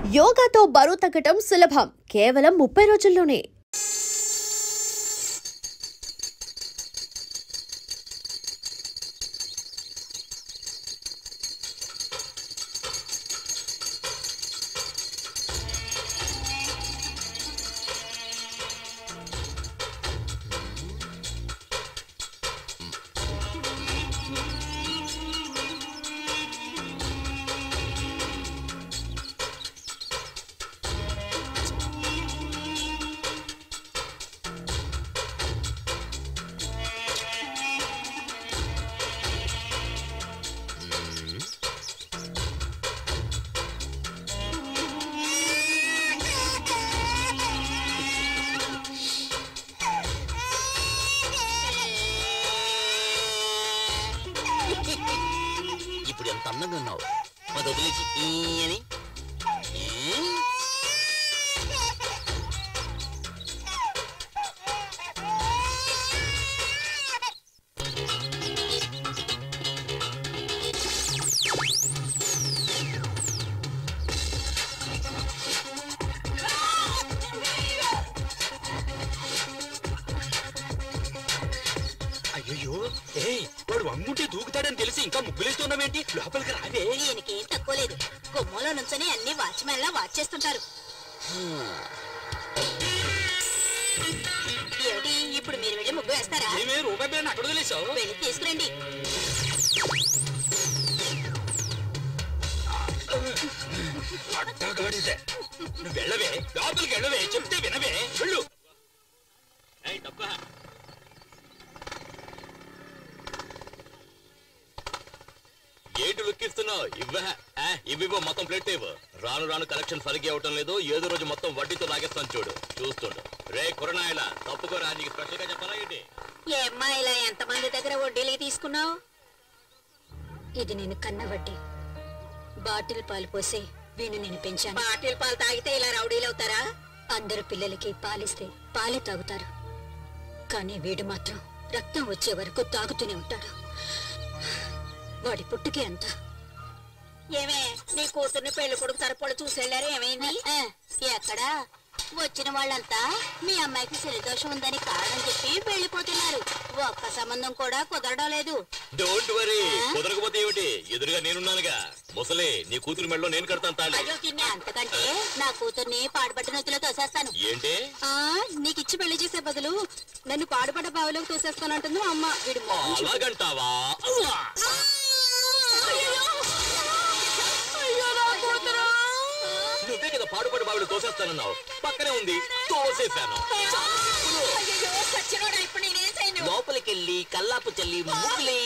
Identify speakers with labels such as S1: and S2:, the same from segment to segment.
S1: యోగాతో బరువు తగ్గటం సులభం, కేవలం 30 రోజుల్లోనే.
S2: ఇప్పుడు ఎంత అందంగా ఉన్నావు, అది వదిలేసి అని
S3: అయ్యో వాడు వంగుంటే దూకుతాడని తెలిసి ఇంకా ముగ్గులేస్తున్నావేంటి? లోపలికి రావే.
S4: దీనికేం తక్కువ లేదు. గుమ్మంలో నుంచొని అన్ని వాచ్మెన్ లా వాచ్ చేస్తుంటారు. ఏమిటి ఇప్పుడు మీరు వెళ్ళి ముగ్గు వేస్తారా?
S3: ఏమే రూపాయి బిళ్ళని అక్కడ వదిలేసావు?
S4: వెళ్ళి తీసుకురండి.
S3: అడ్డగాడిదే. నువ్వు వెళ్ళవే, లోపలికి వెళ్ళవే, చెప్తే వినవే, వెళ్ళు.
S2: ఏంటి లుక్కిస్తున్నావు? ఇవ్వ మొత్తం ప్లేట్ ఇవ్వు. రాను రాను కలెక్షన్ సరిగ్గా అవటం లేదు. ఏదో రోజు మొత్తం వడ్డీతో లాగేస్తాను చూడు, చూస్తుండు. రే కురనాయలా తప్పుకోరా, నీకు స్పెషల్ గా చెప్పాలా ఏంటి?
S4: ఏమ్మా ఇలా ఎంతమంది దగ్గర వడ్డీలకి తీసుకున్నావు? ఇది నేను కన్న వడ్డీ. బాటిల్ పాలు పోసి వీణు నేను పెంచాను. బాటిల్ పాలు తాగితే ఇలా రౌడీలు అవుతారా? అందరు పిల్లలకి పాలిస్తే పాలే తాగుతారు, కానీ వీడు మాత్రం రక్తం వచ్చే వరకు తాగుతూనే ఉంటాడు. వాడి పుట్టుకే అంత. ఏమే నీ కూతుర్ని పెళ్లి కొడుకు తరపుడు చూసేళ్ళారు, ఏమైంది? ఎక్కడా వచ్చిన వాళ్ళంతా మీ అమ్మాయికి శనిదోషం ఉందని కారణం చెప్పి వెళ్ళిపోతున్నారు. ఒక్క సంబంధం కూడా కుదరడం లేదు.
S2: డోంట్ వరీ, కుదరకపోతే ఏమిటి, ఎదురుగా నేనున్నానుగా. ముసలే, నీ కూతురు మెడలో నేను కడతాను తాళి.
S4: అంతకంటే నా కూతుర్ని పాడుపడ్డ నొత్తులో తోసేస్తాను.
S2: ఏంటి?
S4: నీకిచ్చి పెళ్లి చేసే బదులు నన్ను పాడుపడ్డ బావిలోకి తోసేస్తానంటుంది అమ్మ. వీడు
S2: అలాగంటావా? నువ్వే కదా పాడుపడి బావిడ తోసేస్తానన్నావు, పక్కనే ఉంది తోసేశాను. లోపలికెళ్ళి కల్లాపు చల్లి ముగ్గులి.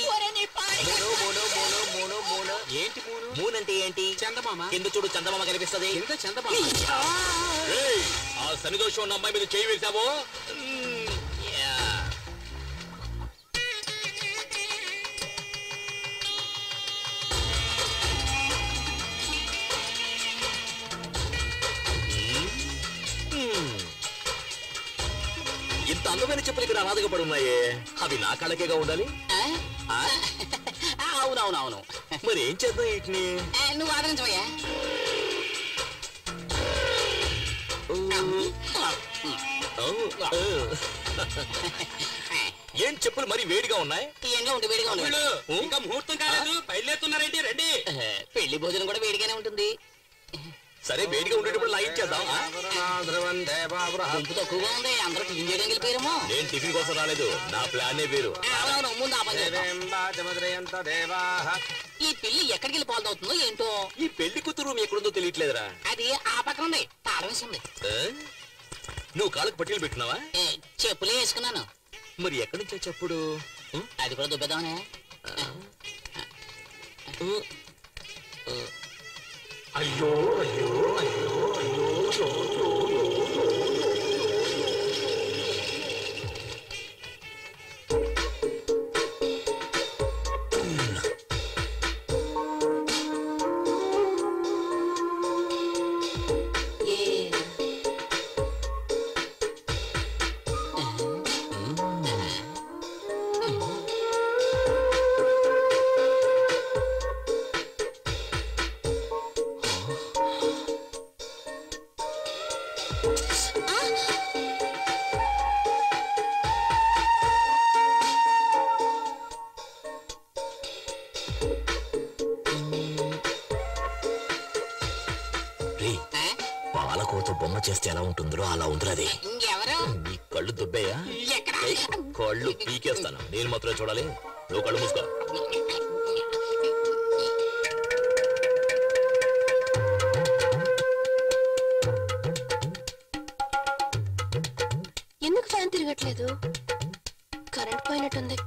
S2: ఏంటి మూనంటే ఏంటి? చందమామ. కింద చూడు, చందమామ కనిపిస్తుంది. ఆ శనిదోషం ఉన్న అమ్మాయి మీద చేయి వేసావో ఇంత అందమైన చెప్పులు ఇక్కడ అనాథగా ఉన్నాయే, అవి నా కళ్ళకేగా ఉండాలి.
S3: అవునవునవును,
S2: మరి ఏం చేద్దాం వీటిని?
S4: నువ్వు ఆదరించవయ్యా.
S2: ఏం చెప్పులు మరి వేడిగా ఉన్నాయి?
S4: వేడిగా ఉండు.
S3: ఇంకా ముహూర్తం కాలేదు, బయలుదేరుతున్నారేంటి? రండి.
S4: పెళ్లి భోజనం కూడా వేడిగానే ఉంటుంది.
S2: సరే, వేడిగా ఉండేటప్పుడు లైన్ చేద్దాం.
S4: గుంపు తక్కువగా ఉంది, అందరూ టిఫిన్ చేయడానికి వెళ్ళిపోయారేమో.
S2: నేను టిఫిన్ కోసం రాలేదు, నా ప్లానే వేరు.
S4: ముందు ఈ పిల్లి ఎక్కడికి వెళ్ళి పాల్దవుతుందో ఏంటో.
S2: ఈ పెళ్లి కూతురు రూమ్ ఎక్కడుందో తెలియట్లేదురా.
S4: అది ఆ పక్కన ఉంది, తాళం వేసింది.
S2: నువ్వు కాళ్ళకు పట్టీలు పెట్టినావా?
S4: చెప్పులే వేసుకున్నాను.
S2: మరి ఎక్కడి నుంచో చెప్పుడు?
S4: అది కూడా దుబ్బేద్దామనే.
S3: అయ్యో అయ్యో అయ్యో అయ్యో.
S2: పాలకోత బొమ్మ చేస్తే ఎలా ఉంటుందో అలా ఉందిరా అది. నీ కళ్ళు దుబ్బయ్యా? కళ్ళు పీకేస్తాను. నేను మాత్రమే చూడాలి. నువ్వు కళ్ళు మూసుకో.
S1: ఎందుకు ఫ్యాన్ తిరగట్లేదు? కరెంట్ పోయినట్టుంది.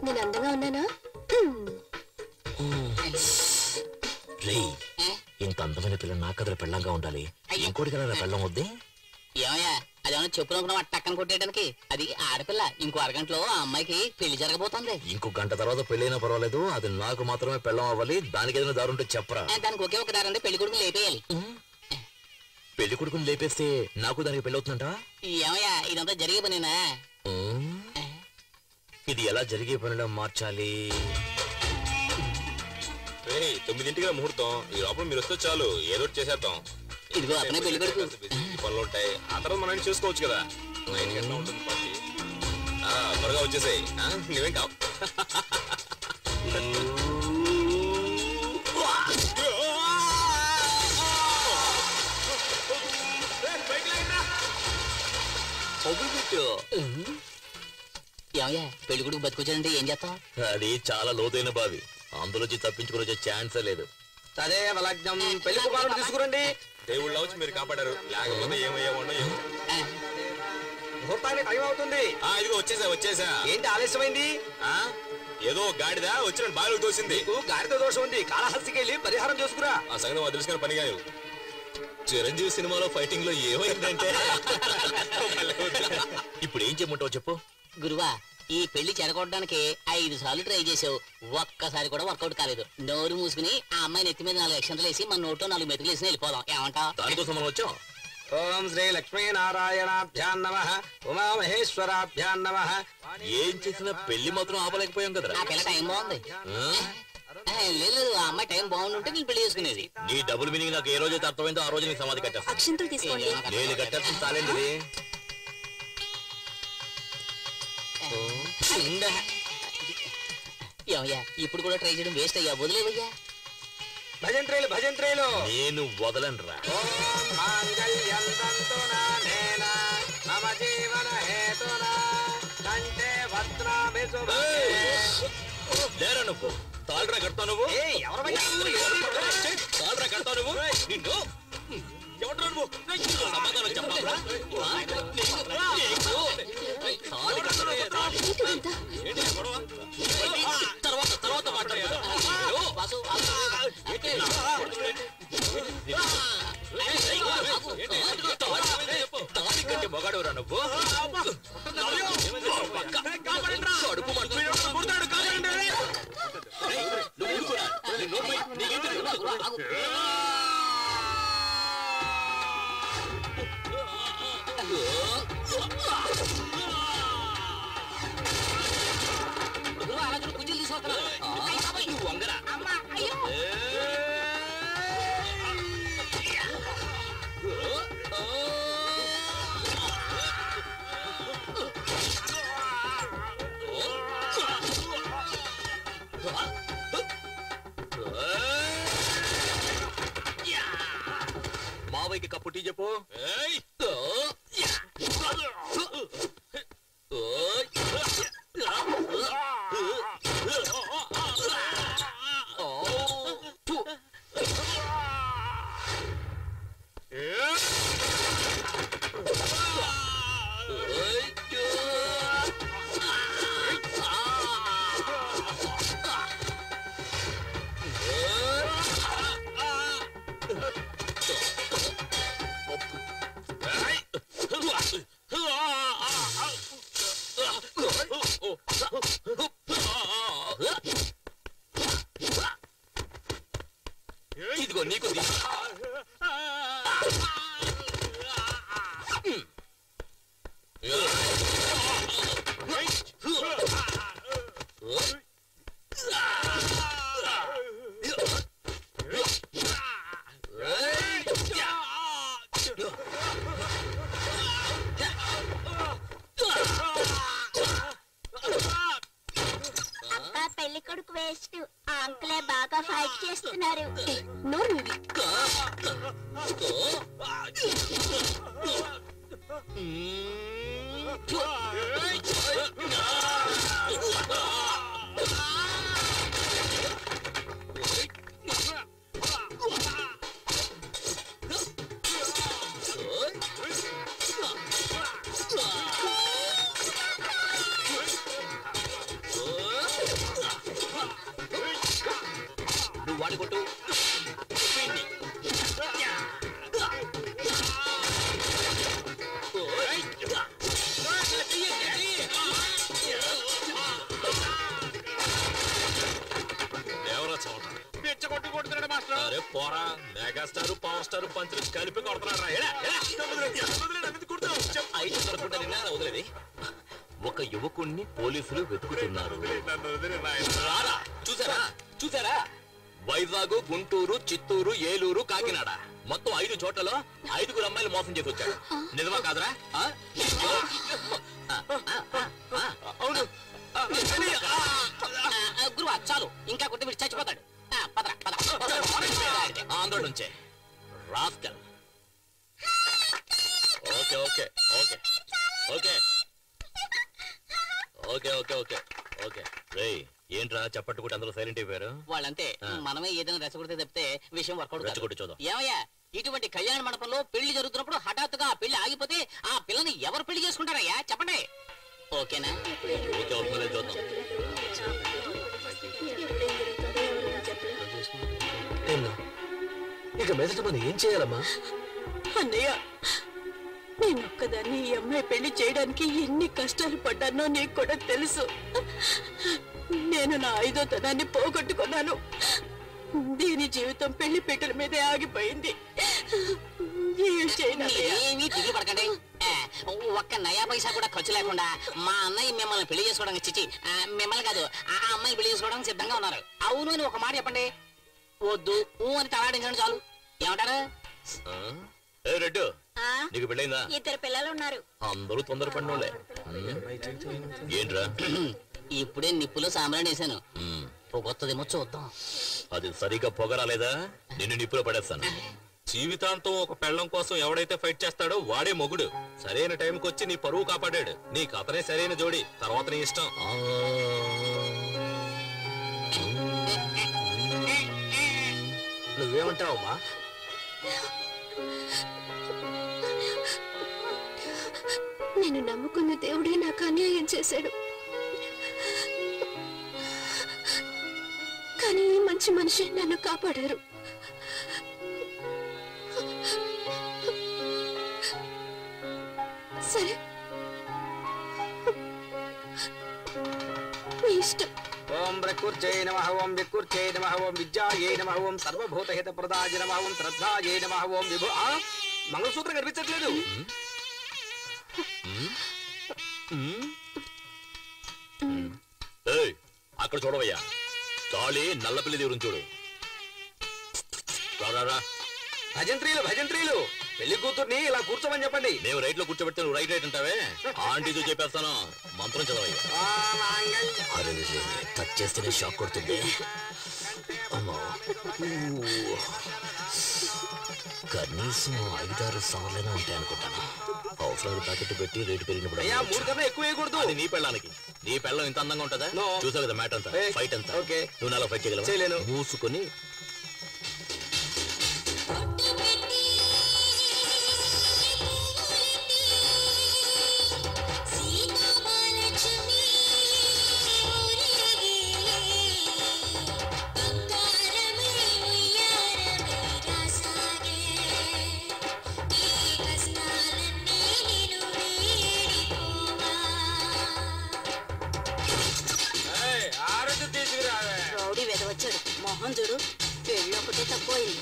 S1: నేను అందంగా ఉన్నానా?
S2: ఇంత అందమైన పిల్ల నా కథల పెళ్ళంగా ఉండాలి. ఇంకోటి కదా పెళ్ళం వద్దే.
S5: ఏమయ్యా అదేమన్నా చెప్పునుకున్నాం టక్కన కొట్టేయడానికి? అది ఆడపిల్ల. ఇంకో అరగంటలో ఆ అమ్మాయికి పెళ్లి జరగబోతుంది.
S2: ఇంకో గంట తర్వాత పెళ్ళైనా పర్వాలేదు, అది నాకు మాత్రమే పెళ్ళం అవ్వాలి. దానికి ఏదైనా దారి ఉంటే చెప్పరా?
S5: దానికి ఒకే ఒక దారి అంటే పెళ్లి కొడుకుని లేపేయాలి.
S2: పెళ్లి కొడుకుని లేపేస్తే నాకు దానికి పెళ్ళి అవుతుందంట.
S5: ఏమయ్యా ఇదంతా జరిగే పనేనా?
S2: ఇది ఎలా జరిగే పనిలో మార్చాలి?
S3: 9ంటికి ముహూర్తం. ఈ లోపల మీరు వస్తే చాలు, ఏదో చేసేద్దాం.
S5: ఇదిగో అతనే పెళ్లి కొడుకు.
S3: పనులు ఉంటాయి, ఆ తర్వాత మనం చూసుకోవచ్చు కదా. 9 గంటల ఉంటుంది పార్టీ. త్వరగా వచ్చేసాయి. నువ్వేం కావు.
S5: ఏమయ్యా పెళ్లి కొడుకు బతుకొచ్చాడంటే ఏం చేస్తాం?
S2: అది చాలా లోతైన బావి, అందులోంచి తప్పించుకుని వచ్చే ఛాన్సే లేదు.
S6: సరే లగ్నం పెళ్లి కుమారుడు తీసుకురండి.
S3: దేవుళ్ళ వచ్చి మీరు కాపాడారు, లేకపోతే ఏమయ్యామో ఏమో.
S6: ముహూర్తానికి టైం అవుతుంది.
S3: ఇదిగో వచ్చేసా.
S6: ఏంటి ఆలస్యమైంది?
S3: ఏదో గాడిదా వచ్చిన బావిలో తోసింది.
S6: నీకు గాడితో దోషం ఉంది, కాళహస్తికి వెళ్ళి పరిహారం చేసుకురా.
S3: ఆ సంగతి తెలుసుకుని పని కాదు. చిరంజీవి సినిమాలో ఫైటింగ్ లో ఏమైందంటే
S2: ఇప్పుడు ఏం చేయమంటావు చెప్పు.
S5: గురువా ఈ పెళ్లి చెడగొట్టడానికి 5 సార్లు ట్రై చేసావు, ఒక్కసారి కూడా వర్కౌట్ కాలేదు. నోరు మూసుకుని ఆ అమ్మాయి నెత్తి మీద 4 అక్షంతలు వేసి మన నోట్లో 4 మెతుకులు వేసి వెళ్ళిపోదాం. ఏమంటావు?
S2: దానికోసం మనం వచ్చాం.
S6: ఓం శ్రీ లక్ష్మీనారాయణాభ్యాం నమః, ఉమామహేశ్వరాభ్యాం నమః.
S2: ఏం చేసినా పెళ్లి మాత్రం ఆపలేకపోయాం కదరా.
S5: ఆ పిల్ల టైం బాగుంది. లేదు ఆ అమ్మాయి టైం బాగుంటుంటే నేను పెళ్లి చేసుకునేది.
S2: నీ డబుల్ మీనింగ్ నాకు ఏ రోజైతే అర్థమైందో ఆ రోజు నీకు సమాధి కట్టేస్తా.
S1: అక్షంతలు తీసుకోండి.
S2: నేను కట్టేస్తాను చాలేండి.
S5: ఏమయ్యా ఇప్పుడు కూడా ట్రై చేయడం వేస్ట్ అయ్యా, వదిలేవయ్యా.
S6: భజంత్రేలు భజంత్రేలు.
S2: నేను వదలనురా.
S6: మమ జీవన హేతునా కంటే భద్రాభి
S2: లేరా నువ్వు? తాళ్ళరా కడతావు నువ్వు? తాళ్ళరా కడతావు నువ్వు? నిన్ను ఎవరు నువ్వు? సమాధానం చెప్పాలా? తర్వాత మాట్లాడతాను. తాళి కంటే మొగాడురా నువ్వు? కడుపు
S5: కుర్చీలు తీసుకొస్తున్నా.
S2: వంగరా మావయ్యకి కప్పు టీ చెప్పు. ఇదిగో నీకు
S4: పెళ్లి కొడుకు వేస్ట్ ఆ అంకులే బాగా ఫైట్ చేస్తున్నారు.
S2: నువ్వు వాడి కొట్టు. అరే పోరా, మెగాస్టార్ పవర్ స్టార్ పంచులు కలిపి కొడుతున్నాడు. వదిలేది. ఒక యువకుణ్ణి పోలీసులు వెతుకుతున్నారు. చూసారా చూసారా? వైజాగ్, గుంటూరు, చిత్తూరు, ఏలూరు, కాకినాడ మొత్తం 5 చోట్లలో 5గురు అమ్మాయిలు మోసం చేసి వచ్చాడు. నిజమా కాదురా? అవును
S5: గురువా, చాలు, ఇంకా కొట్టి మీరు చచ్చిపోతాడు.
S2: ఆంధ్ర నుంచే rascal. Okay okay okay okay okay okay okay okay. రేయ్ ఏంట్రా చెప్పట్టుకుంటే అందరూ సైలెంట్ అయిపోయారు?
S5: వాళ్ళంతే. మనమే ఏదైనా రెచ్చగొడితే తప్పితే విషయం వర్కౌట్
S2: రెచ్చగొట్టి చూద్దాం.
S5: ఏమయ్యా, ఇటువంటి కళ్యాణ మండపంలో పెళ్లి జరుగుతున్నప్పుడు హఠాత్తుగా ఆ పెళ్లి ఆగిపోతే ఆ పిల్లని ఎవరు పెళ్లి చేసుకుంటారయ్యా? చెప్పండి. ఓకేనా?
S2: ఓకే అవుతుందో చూద్దాం.
S6: ఇక మీదట మనం ఏం చేయాలమ్మా?
S7: అన్నయ్య, నేనొక్కదాన్ని ఈ అమ్మాయి పెళ్లి చేయడానికి ఎన్ని కష్టాలు పడ్డానో నీకు కూడా తెలుసు. నేను నా 5వ తనాన్ని పోగొట్టుకున్నాను. దీని జీవితం పెళ్లి పీటల మీదే ఆగిపోయింది.
S5: ఏమీ దిగులు పడకండి. ఒక్క నయా పైసా కూడా ఖర్చు లేకుండా మా అన్నయ్య మిమ్మల్ని పెళ్లి చేసుకోవడానికి చిచ్చి మిమ్మల్ని కాదు ఆ అమ్మాయి పెళ్లి చేసుకోవడానికి సిద్ధంగా ఉన్నారు. అవును అని ఒక మాట చెప్పండి. వద్దు అని తలాడించండి చాలు. ఏమంటారు?
S2: రెడ్డు, నీకు పెళ్ళైందా?
S4: 2 పిల్లలు ఉన్నారు.
S2: అందరూ తొందరపడినోళ్ళే. ఏంట్రా?
S5: ఇప్పుడే నిప్పులో సాంబ్రాణి వేసాను. పొగొత్తదేమో చూద్దాం.
S2: అది సరిగా పొగరాలేదా నిన్ను నిప్పులో పడేస్తాను. జీవితాంతం ఒక పెళ్ళం కోసం ఎవడైతే ఫైట్ చేస్తాడో వాడే మొగుడు. సరైన టైంకి వచ్చి నీ పరువు కాపాడాడు. నీకు అతనే సరైన జోడి. తర్వాత నీ ఇష్టం.
S6: నువ్వేమంటావమ్మా?
S7: నేను నమ్ముకున్న దేవుడే నాకు అన్యాయం చేశాడు. కానీ ఈ మంచి మనిషి నన్ను కాపాడారు. సరే, మీ ఇష్టం.
S6: ఓం ప్రకృత్యై నమః, ఓం వికృత్యై నమః, ఓం విద్యాయై నమః, ఓం సర్వభూతహిత ప్రదాయ నమః, ఓం శ్రద్ధాయై నమః, ఓం విభు. మంగళసూత్రం కనిపించట్లేదు.
S2: అక్కడ చూడవయ్యా, తాళి నల్లపిల్లి దేవుని చూడు. రారా
S6: భజంత్రీలు భజంత్రీలు, పెళ్లి కూతుర్ని ఇలా కూర్చోమని చెప్పండి.
S2: మేము రైట్ లో కూర్చోబెడితే నువ్వు రైట్ రైట్ అంటావే. ఆంటీతో చెప్పేస్తాను. మంత్రం చదవయ్యా. అరే టచ్ చేస్తేనే షాక్ కొడుతుంది. కనీసం 5-6 సార్లైనా ఉంటాయి అనుకుంటాను. అవసరాలు ప్యాకెట్ పెట్టి రేటు పెరిగినప్పుడు
S6: 3 కన్నా ఎక్కువ వేయకూడదు.
S2: అది నీ పెళ్ళానికి. నీ పెళ్ళం ఇంత అందంగా ఉంటుందా? చూసావు కదా మ్యాటర్ అంతా, ఫైట్ అంతా. నువ్వు నాలో ఫైట్ చేయగలవా? మూసుకొని
S7: రౌడీ వెదవచ్చాడు. మొహం చూడు,
S4: పెళ్ళొకటే తక్కువైంది.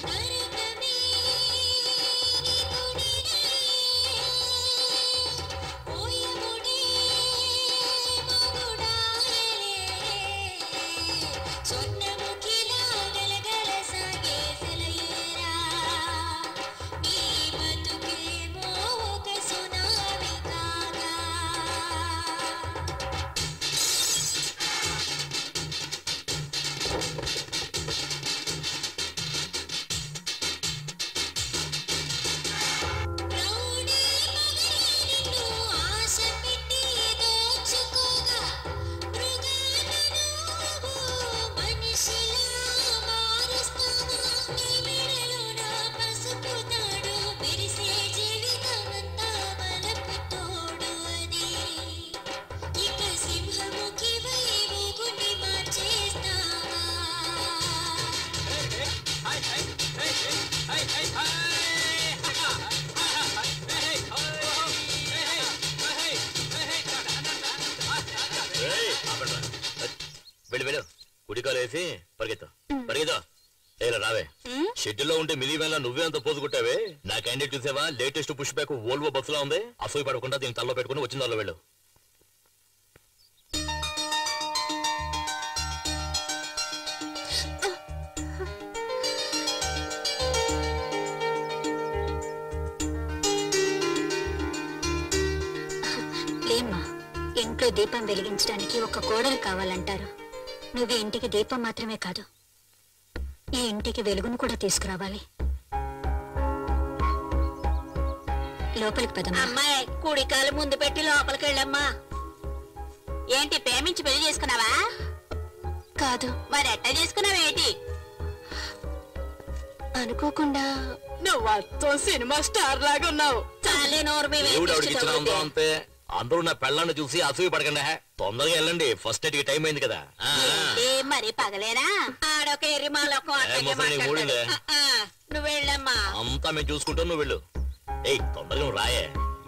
S2: వెళ్ళు వెళ్ళు కుడికాలు వేసి పరిగెత్తా పరిగెత్తా ఏరా రావే షెడ్యూల్లో ఉంటే మినీ వ్యాన్ లా నువ్వే అంత పోజు కొట్టావే నా క్యాండిడేట్ చూసావా లేటెస్ట్ పుష్ బ్యాక్ వోల్వో బస్సులా ఉంది అసూయ పడకుండా దీన్ని తల్లో పెట్టుకుని వచ్చిన దానిలో వెళ్ళు
S4: లేమ్మా ఇంట్లో దీపం వెలిగించడానికి ఒక కోడలు కావాలంటారు. నువ్వు ఇంటికి దీపం మాత్రమే కాదు, ఈ ఇంటికి వెలుగును కూడా తీసుకురావాలి. లోపలికి పదమ్మా.
S7: అమ్మాయి కుడికాలు ముందు పెట్టి లోపలికి వెళ్ళమ్మా. ఏంటి ప్రేమించి పెళ్లి చేసుకున్నావా?
S8: కాదు.
S7: మరి ఎట్టా చేసుకున్నావేంటి?
S8: అనుకోకుండా
S7: నువ్వు అత్తో సినిమా స్టార్ లాగా ఉన్నావు. చాలే నోరు
S2: అంతే అందరూ నా పెళ్ళాన్ని చూసి అసూయ పడకండి తొందరగా వెళ్ళండి ఫస్ట్ నైట్ కి టైం అయింది కదా
S7: మరి పగలేనా? ఆడొక ఎర్రిమాలొక నువ్వు వెళ్ళమ్మా.
S2: అంతా మేము చూసుకుంటాం నువ్వు వెళ్ళు. ఏయ్ తొందరగా నువ్వు రాయే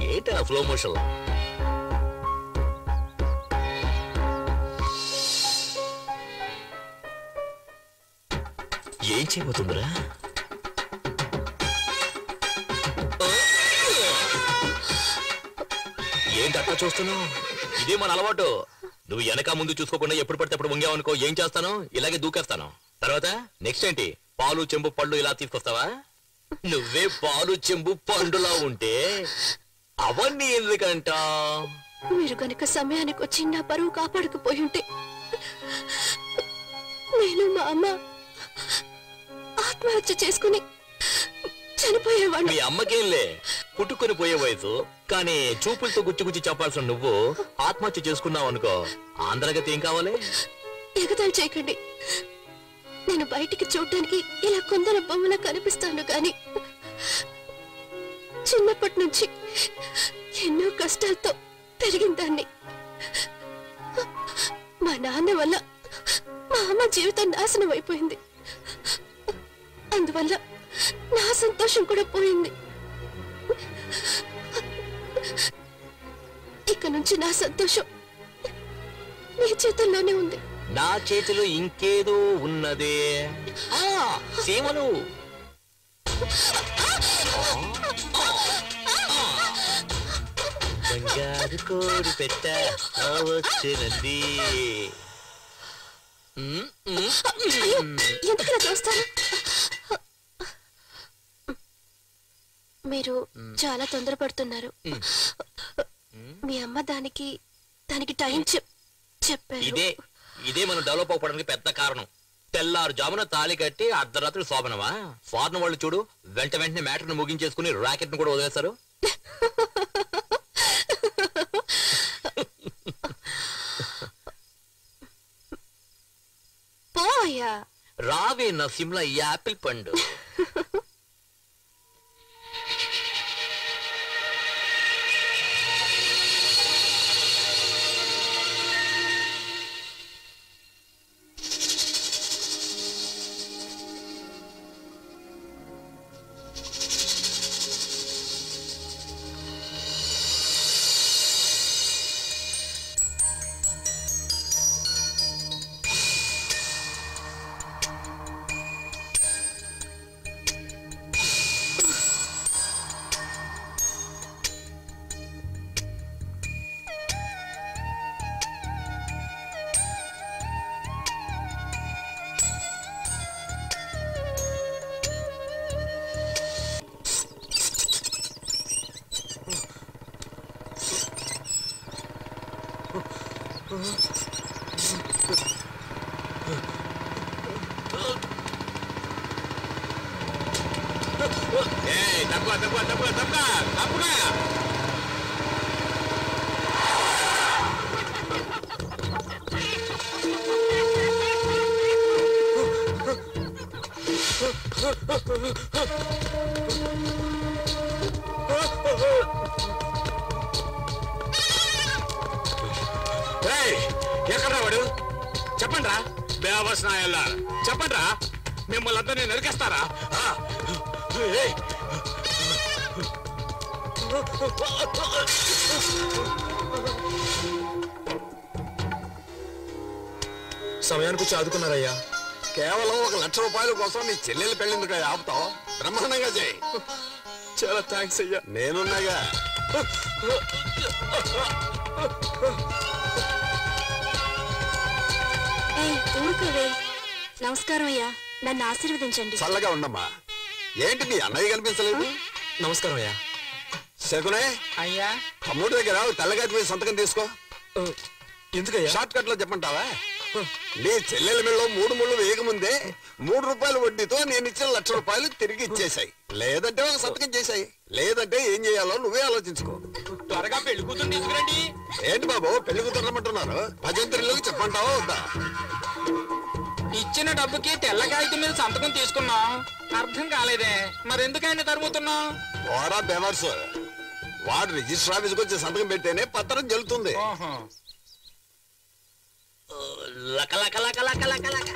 S2: ఏంటి స్లో మోషన్ ఏం చేయబోతుందిరా? ఏంటి అట్లా చూస్తున్నావు? ఇదే మన అలవాటు. నువ్వు వెనక ముందు చూసుకోకుండా ఎప్పుడు పడితే అప్పుడు వంగావనుకో ఏం చేస్తాను ఇలాగే దూకేస్తాను. తర్వాత నెక్స్ట్ ఏంటి పాలు చెంబు పళ్ళు ఇలా తీసుకొస్తావా? నువ్వే పాలు చెంబు పండులా ఉంటే అవన్నీ ఎందుకంట?
S8: మీరు గనుక సమయానికి వచ్చి నా పరువు కాపాడకపోయి ఉంటే నేను మా అమ్మ ఆత్మహత్య చేసుకుని చనిపోయేవాడిని.
S2: మీ అమ్మకేంలే పుట్టుకొని పోయే వయసు, కానీ చూపులతో గుచ్చి గుచ్చి చెప్పాల్సిన నువ్వు ఆత్మహత్య చేసుకున్నావు అనుకో ఆంధ్రగతి ఏం కావాలి?
S8: ఎగతాళి చేయకండి. నేను బయటికి చూడటానికి ఇలా కొందరు బొమ్మలా కనిపిస్తాను గాని చిన్నప్పటి నుంచి ఎన్నో కష్టాలతో పెరిగిన దాన్ని. మా నాన్న వల్ల మా అమ్మ జీవితం నాశనం అయిపోయింది. అందువల్ల నా సంతోషం కూడా పోయింది. ఇక నుంచి నా సంతోషం నీ చేతుల్లోనే ఉంది.
S2: నా చేతిలో ఇంకేదో ఉన్నదే. సీమలు బంగారు కోడి పెట్ట వచ్చినంది.
S8: ఎందుకు చూస్తారు? మీరు చాలా తొందరపడుతున్నారు. మీ అమ్మ దానికి టైం చెప్పారు.
S2: ఇదే మనం డెవలప్ అవ్వడానికి పెద్ద కారణం. తెల్లారు జామున తాళి కట్టి అర్ధరాత్రి శోభనమా? ఫారెన్ వాళ్ళు చూడు వెంటనే మ్యాటర్ ను ముగించేసుకుని రాకెట్ ను కూడా వదిలేస్తారు.
S8: పోయా
S2: రావే నా సిమ్లా యాపిల్ పండు.
S3: తప్పుగా తప్పుగా తప్పుగా తప్పుగా తప్పుగా ఎక్కడ్రా వాడు? చెప్పండి రా బేవస్ నాయల్లా, చెప్పండి రా, మిమ్మల్ని అందరినీ నరికేస్తారా?
S6: సమయానికి వచ్చి ఆదుకున్నారయ్యా. కేవలం 1,00,000 రూపాయల కోసం నీ చెల్లెలు పెళ్ళిందుకు ఆపుతావు? బ్రహ్మాండంగా చేయి. చాలా థ్యాంక్స్ అయ్యా. నేనున్నాగా.
S8: ఊరుకోవే. నమస్కారం అయ్యా, నన్ను ఆశీర్వదించండి.
S6: చల్లగా ఉండమ్మా. ఏంటి నీ అన్నయ్య కనిపించలేదు?
S3: నమస్కారం అయ్యా.
S6: శకునే
S5: అయ్యా,
S6: తమ్ముడి దగ్గర తెల్లగాటి మీద సంతకం తీసుకో.
S3: ఎందుకయ్యా?
S6: షార్ట్ కట్ లో చెప్పంటావా? నీ చెల్లెల మెళ్ళలో 3 ముళ్ళు వేయకముందే 3 రూపాయల వడ్డీతో నేను ఇచ్చిన 1,00,000 రూపాయలు తిరిగి ఇచ్చేసాయి. లేదంటే ఒక సంతకం చేశాయి. లేదంటే ఏం చేయాలో నువ్వే ఆలోచించుకో.
S5: త్వరగా పెళ్లి కూతురు తీసుకురండి.
S6: ఏంటి బాబు పెళ్లి కుదరమంటున్నారు? భజంత్రిలోకి చెప్పంటావా వద్దా?
S5: ఇచ్చిన డబ్బుకి తెల్ల కాగితం మీద సంతకం తీసుకున్నాం. అర్థం కాలేదే, మరెందుకైనా తరుముతున్నాం?
S6: ఓరా బెవర్స్, వాడు రిజిస్టర్ ఆఫీస్కి వచ్చి సంతకం పెడితేనే పత్రం చెల్లుతుంది.
S2: లక లక లక లక లక లక.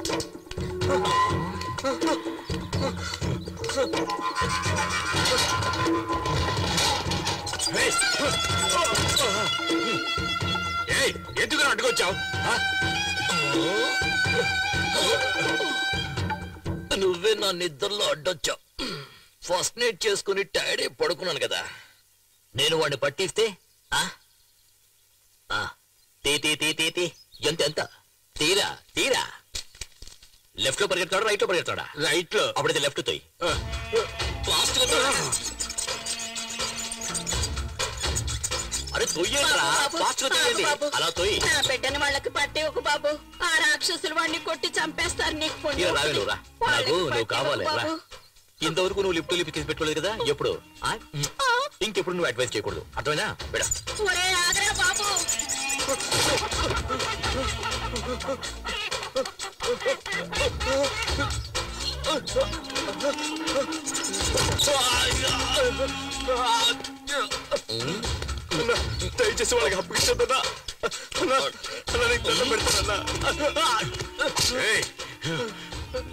S3: ఎందుకు అడ్డుకొచ్చావు?
S2: నువ్వే నా నిద్రలో అడ్డొచ్చావు. ఫస్ట్ నైట్ చేసుకుని టైర్డ్ అయి పడుకున్నాను కదా. నేను వాడిని పట్టిస్తే తీ తీ తీ తీ తీ ఎంత ఎంత తీరా తీరా. లెఫ్ట్ లో పరిగెత్తాడా రైట్ లో పరిగెత్తాడా?
S3: రైట్ లో.
S2: అప్పుడైతే లెఫ్ట్ తోయి. ఫాస్ట్ అరే తొయ్యండి, ఫాస్ట్ గా తొయ్యండి. అలా తొయ్యి.
S4: నా బిడ్డని వాళ్ళకి పట్టే ఒక బాబు. ఆ రాక్షసులు వాడిని కొట్టి చంపేస్తారు. నీకు పుణ్యం
S2: రావే నువ్వు రా. నాకు నువ్వు కావాలి రా. ఇంతవరకు నువ్వు లిఫ్ట్ లిఫ్ట్ తీసి పెట్టుకోలేదు కదా ఎప్పుడు. ఇంకెప్పుడు నువ్వు అడ్వైస్ చేయకూడదు, అర్థమైనా? బిడ
S4: ఒరే ఆగరా బాబు.
S3: దయచేసి వాళ్ళకి అప్పగించొద్దన్నా.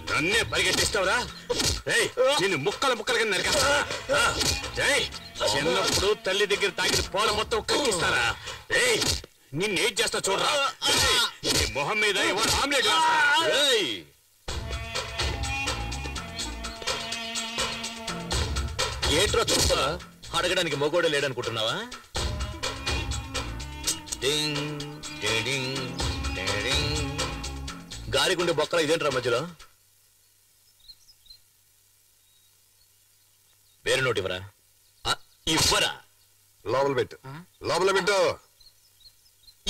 S3: నన్నే పరిగెట్టిస్తావురా? నేను ముక్కలు ముక్కలుగా నరికేస్తా. చిన్నప్పుడు తల్లి దగ్గర తాగిన పోల మొత్తం కక్కిస్తారా? నిన్నేం చేస్తా చూడరా. నీ మొహం మీద ఇవాళ ఆమ్లెట్ వేస్తా.
S2: ఏంట్రా చూస్తా? అడగడానికి మొగోడే లేడనుకుంటున్నావా? గాలిగుండే బొక్కల ఇదేంట్రా మధ్యలో? వేరే నోటి ఇవ్వరా? ఇవ్వరా?
S6: లోపల పెట్టు, లోపల పెట్టు.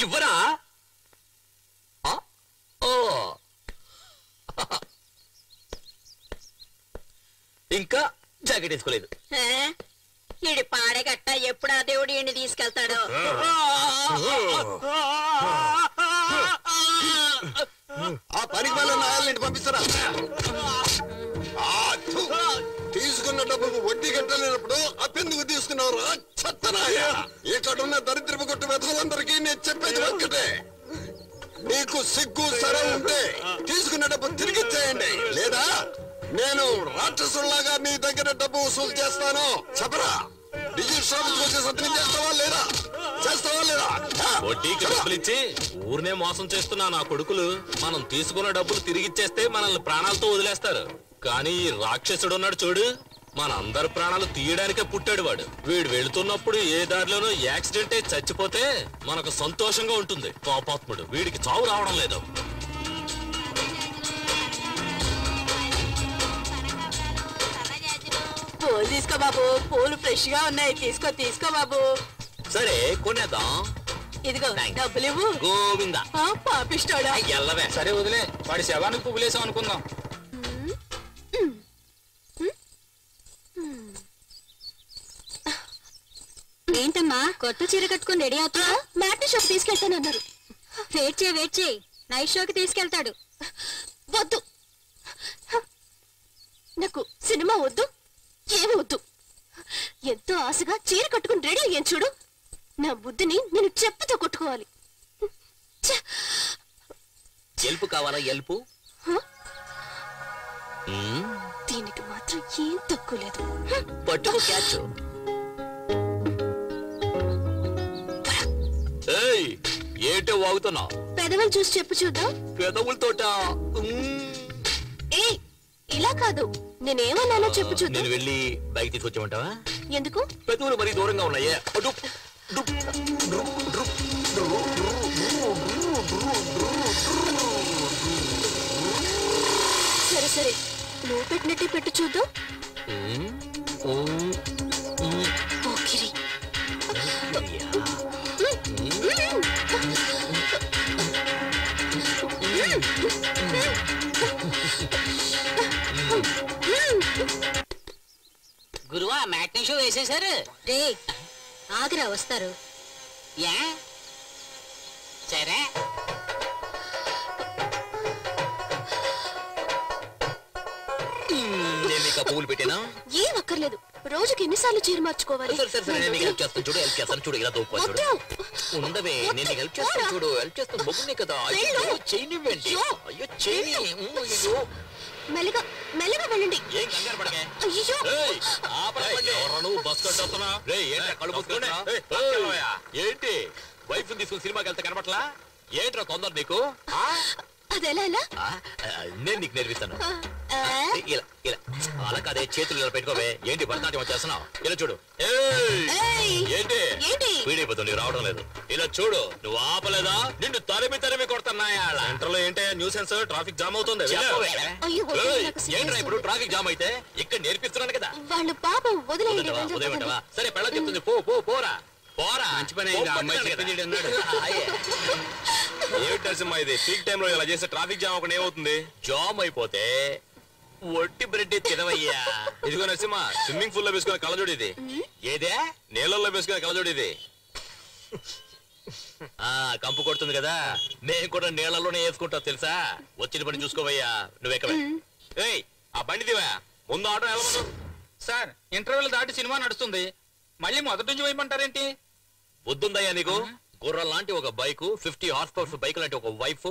S2: ఇవ్వరా? ఇంకా జాకెట్ వేసుకోలేదు.
S4: ఈడి పాడేగట్ట ఎప్పుడు ఆ దేవుడు ఈయన్ని తీసుకెళ్తాడు.
S6: ఆ పనికి వాళ్ళ నాయాలని పంపిస్తారా? తీసుకున్న డబ్బుకు వడ్డీ కట్టలేనప్పుడు అప్పెందుకు తీసుకున్నారు? చెత్తనాయ. ఇక్కడున్న దరిద్రపు కొట్టు వెధలందరికీ నేను చెప్పేది ఒక్కటే, నీకు సిగ్గు సరే ఉంటే తీసుకున్న డబ్బు తిరిగిచ్చేయండి, లేదా నేను రాక్షసుల్లాగా నీ దగ్గర డబ్బు వసూలు చేస్తాను. చెప్పరా? రిజిస్టర్ వచ్చే సత్యం చేస్తావా లేదా? చేస్తావా లేదా?
S2: వడ్డీకి డబ్బులు ఇచ్చి ఊరినే మోసం చేస్తున్నా నా కొడుకులు. మనం తీసుకున్న డబ్బులు తిరిగిచ్చేస్తే మనల్ని ప్రాణాలతో వదిలేస్తారు. కానీ ఈ రాక్షసుడు ఉన్నాడు చూడు, మన అందరి ప్రాణాలు తీయడానికే పుట్టాడు వాడు. వీడు వెళుతున్నప్పుడు ఏ దారిలోనో యాక్సిడెంట్ అయి చచ్చిపోతే మనకు సంతోషంగా ఉంటుంది. పాపాత్ముడు, వీడికి చావు రావడం లేదు.
S7: పూలు తీసుకో బాబు, పూలు ఫ్రెష్ గా ఉన్నాయి. తీసుకో తీసుకో బాబు.
S2: సరే కొనేద్దాం.
S7: ఇదిగో డబ్బులు ఇవ్వు.
S2: గోవిందా.
S7: పాపిస్తాడా?
S2: ఎల్లవే.
S5: సరే వదిలే, వాడి శవానికి పువ్వులేసాం అనుకుందాం.
S4: ఏంటమ్మా కొత్త చీర కట్టుకుని రెడీ అవుతున్నా?
S8: మ్యాట్ని షోకి తీసుకెళ్తానన్నారు.
S4: వెయిట్ చేయి నైట్ షోకి తీసుకెళ్తాడు.
S8: వద్దు, నాకు సినిమా వద్దు, ఏమి వద్దు. ఎంతో ఆశగా చీర కట్టుకుని రెడీ అయ్యాను చూడు. నా బుద్ధిని నేను చెప్పుతో కొట్టుకోవాలి.
S2: ఎల్పు కావాలా? ఎల్పు
S8: దీనికి మాత్రం ఏం తక్కువ లేదు.
S2: పట్టుకో క్యాచ్. ఏయ్ ఏంటో వాగుతున్నావు?
S8: పెదవులు చూసి చెప్పు చూద్దాం.
S2: పెదవులతోట?
S8: ఏ ఇలా కాదు, నేనేమన్నానో చెప్పు చూద్దాం.
S2: నేను వెళ్ళి బైక్ తీసుకొచ్చామంటావా?
S8: ఎందుకు?
S2: పెదవులు మరీ దూరంగా ఉన్నాయే.
S8: సరే సరే, నువ్వు పెట్టినట్టే పెట్టు చూద్దాం. పోకిరి.
S5: గురువా మ్యాట్నీ షో వేసేశారు.
S4: రే ఆగ్రా వస్తారు.
S5: ఏ సరే
S2: నేను నీకు పువ్వులు పెట్టినా?
S8: ఏం అక్కర్లేదు, రోజుకి ఎన్నిసార్లు చీర మార్చుకోవాలి?
S2: సరే నేను నీకు హెల్ప్ చేస్తాను చూడు. హెల్ప్ చేస్తాను చూడు. ఇలా దూపా చూడు. ఉండవే, నేను నీకు హెల్ప్ చేస్తాను చూడు. హెల్ప్ చేస్తాను. బొగ్గునే కదా. అయ్యో చేయనివ్వండి. అయ్యో చేయని. అయ్యో
S8: మెల్లగా మెల్లగా వెళ్ళండి.
S2: ఏం కంగారు పడకే.
S8: అయ్యో
S2: నువ్వు బస్ కట్టొస్తున్నా? ఏంటి వైఫ్ తీసుకుని సినిమాకి వెళ్తే కనబట్లా? ఏంట్రా తొందర నీకు?
S8: అదెలా ఎలా?
S2: నేను నీకు నేర్పిస్తాను. ఇలా ఇలా అలా కాదే, చేతులు ఇలా పెట్టుకోవే. ఏంటి భరతనాట్యం వచ్చేస్తున్నావు? ఇలా చూడు. ఏంటి పీడిపోతుంది, నీకు రావడం లేదు. ఇలా చూడు. నువ్వు ఆపలేదా? నిన్ను తరిమి కొడుతున్నాయా? సెంటర్లో ఏంటి న్యూసెన్స్? ట్రాఫిక్ జామ్ అవుతుంది. ఏంట్రా ఇప్పుడు ట్రాఫిక్ జామ్ అయితే? ఇక్కడ నేర్పిస్తున్నాను కదా.
S8: వాళ్ళు పాపం వదిలేయండి.
S2: ఉదయమంటావా? సరే పెళ్ళ చెప్తుంది. పోరా పోరా. మంచి పని అన్నాడు. ఏమిటి నరసింహ ఇది? పీక్ టైమ్ లో ఇలా చేస్తే ట్రాఫిక్ జామ్ ఒకటి ఏమవుతుంది? జామ్ అయిపోతే ఒట్టి బ్రెడ్ తినవయ్యా. ఇదిగో నరసింహ, స్విమ్మింగ్ పూల్ లో వేసుకునే కళ్ళజోడు ఇది. ఏదే? నీళ్ళల్లో వేసుకునే కళ్ళజోడు ఇది. కంపు కొడుతుంది కదా, నేను కూడా నీళ్లలోనే వేసుకుంటా తెలుసా. వచ్చిన పని చూసుకోవయ్యా. నువ్వెక్కవే. ఏయ్ ఆ బండి దివా. ముందు ఆటో వెళ్ళమను.
S9: సార్ ఇంటర్వెల్ దాటి సినిమా నడుస్తుంది, మళ్ళీ మొదటి నుంచి వేయమంటారేంటి?
S2: బుద్ధుందయ్యా నీకు? గుర్రం లాంటి ఒక బైక్, 50 హార్స్ పవర్ బైక్ లాంటి ఒక వైఫ్.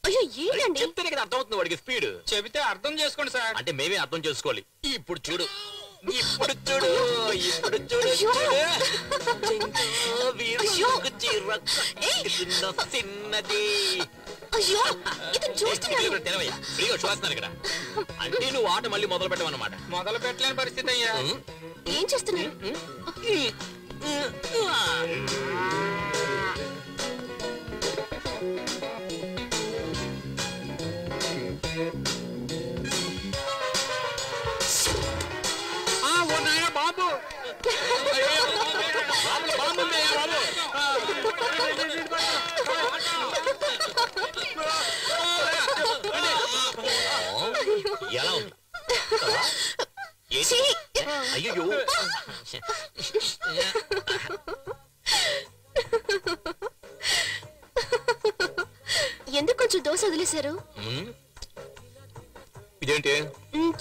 S8: అయ్యో ఏంటండి?
S2: చెప్తేనే కదా అర్థమవుతుంది వాడికి స్పీడ్.
S9: చెబితే అర్థం చేసుకోండి సార్.
S2: అంటే మేమే అర్థం చేసుకోవాలి. ఇప్పుడు చూడు. చిన్నది. ఫ్రీగా చూస్తున్నాను ఇక్కడ. అంటే నువ్వు ఆట మళ్ళీ మొదలు పెట్టమన్నమాట.
S9: మొదలు పెట్టలేని పరిస్థితి అయ్యా.
S8: ఏం చేస్తున్నారు?
S9: బాబు
S2: ఎలా ఉంది? అయ్యో
S8: ఎందుకు కొంచెం దోశ వదిలేశారు?
S2: ఇదేంటి?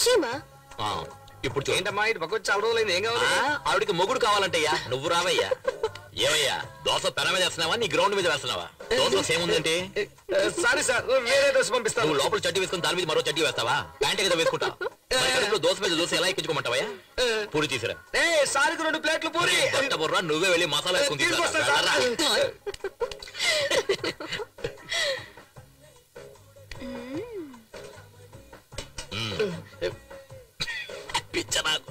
S8: చీమా.
S2: ఇప్పుడు
S9: ఏంటమ్మా ఇది పక్క చాలా రోజులైంది, ఏం కావాలి?
S2: ఆవిడికి మొగుడు కావాలంటయ్యా. నువ్వు రావయ్యా. ఏమయ్యా దోశ పెన మీద వేస్తున్నావా, నీ గ్రౌండ్ మీద వేస్తున్నావా? దోశ ఏముందంటే?
S9: సారీ సార్, వేరే దోశ పంపిస్తాను.
S2: నువ్వు లోపల చడ్డీ వేసుకుని దాని మీద మరో చడ్డీ వేస్తావా? ప్యాంట్ కదా వేసుకుంటావు. దోశ మీద దోశ ఎలా ఎక్కించుకోమంటావా? పూరి తీసిరా.
S9: సారికి 2 ప్లేట్లు పూరి.
S2: బుర్రా, నువ్వే వెళ్ళి మసాలా వేసుకుని తీసుకొస్తా. పిచ్చ నాకు.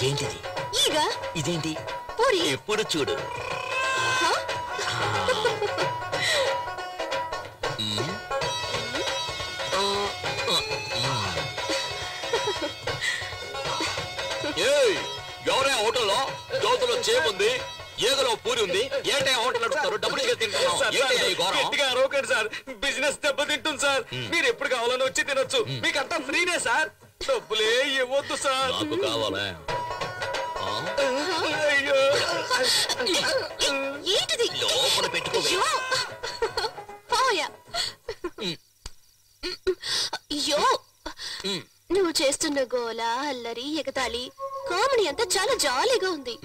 S2: ఏంటిది?
S8: ఈగా.
S2: ఇదేంటి?
S8: పూరి.
S2: ఎప్పుడు చూడు. ఎవరే హోటల్లో దోశలో చేముంది, ఏదో పూరి ఉంది ఏంటో హోటల్ నడుపుతారు డబ్బులు తింటున్నాం
S3: సార్ బిజినెస్ దెబ్బతింటుంది సార్ మీరు ఎప్పుడు కావాలని వచ్చి తినొచ్చు మీకంతా ఫ్రీనే సార్ డబ్బులే ఇవ్వద్దు సార్
S2: నాకు కావాలా
S8: ఏంటిది
S2: లోపల పెట్టుకోవే
S8: అయ్యో నువ్వు చేస్తున్న గోల అల్లరి ఎగతాళి కామెడీ అంతా చాలా జాలీగా ఉంది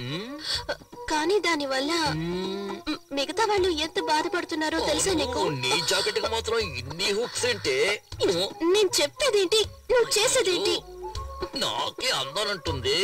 S8: కానీ దాని వల్ల మిగతా వాళ్ళు ఎంత బాధపడుతున్నారో తెలుసా నీకు
S2: నీ జాకెట్ మాత్రం ఇన్ని హుక్స్ అంటే
S8: నేను చెప్పేదేంటి నువ్వు చేసేదేంటి
S2: నాకే అందాలంటుంది